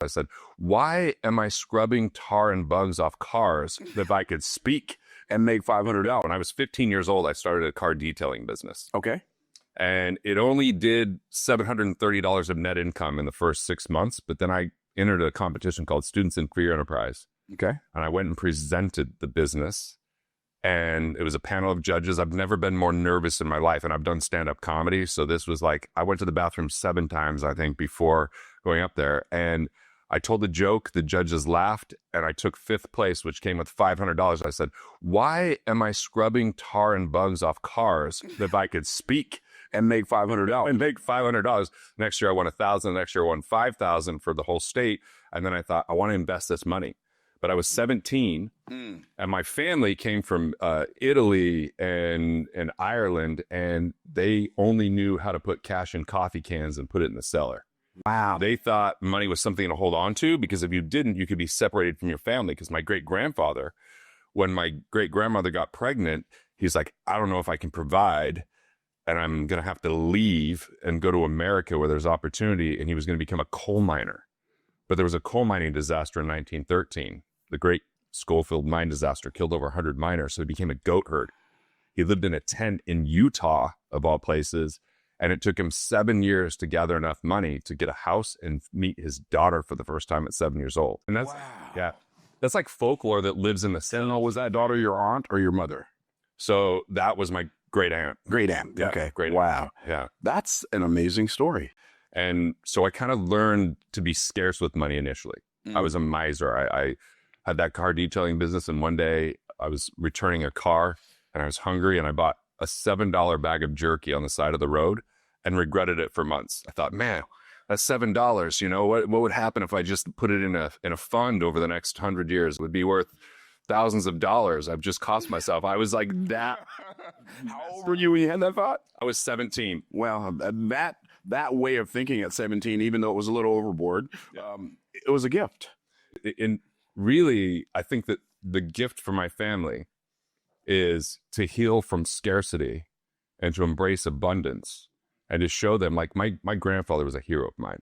I said, why am I scrubbing tar and bugs off cars if I could speak and make $500? When I was 15 years old, I started a car detailing business. Okay. And it only did $730 of net income in the first 6 months. But then I entered a competition called Students in Career Enterprise. Okay. And I went and presented the business. And it was a panel of judges. I've never been more nervous in my life. And I've done stand-up comedy. So this was like, I went to the bathroom 7 times, I think, before going up there. And I told a joke, the judges laughed, and I took 5th place, which came with $500. I said, why am I scrubbing tar and bugs off cars if I could speak and make $500? and make $500? Next year I won $1,000. Next year I won $5,000 for the whole state. And then I thought, I want to invest this money. But I was 17, and my family came from Italy and Ireland, and they only knew how to put cash in coffee cans and put it in the cellar. Wow. They thought money was something to hold on to, because if you didn't, you could be separated from your family. Because my great-grandfather, when my great-grandmother got pregnant, he's like, I don't know if I can provide, and I'm going to have to leave and go to America where there's opportunity. And he was going to become a coal miner. But there was a coal mining disaster in 1913. The Great Schofield mine disaster killed over 100 miners. So he became a goat herd. He lived in a tent in Utah, of all places. And it took him 7 years to gather enough money to get a house and meet his daughter for the first time at 7 years old. And that's, yeah, that's like folklore that lives in the city. Was that daughter your aunt or your mother? So that was my great aunt. Great aunt. Yeah, Okay. great Wow. aunt. Yeah. That's an amazing story. And so I kind of learned to be scarce with money initially. I was a miser. I had that car detailing business. And one day I was returning a car and I was hungry, and I bought a $7 bag of jerky on the side of the road and regretted it for months. I thought, man, that's $7. You know, what would happen if I just put it in a fund over the next 100 years? It would be worth thousands of dollars. I've just cost myself. I was like that. How old were you when you had that thought? I was 17. Well, that way of thinking at 17, even though it was a little overboard, it was a gift. And really, I think that the gift for my family is to heal from scarcity and to embrace abundance, and to show them, like, my grandfather was a hero of mine.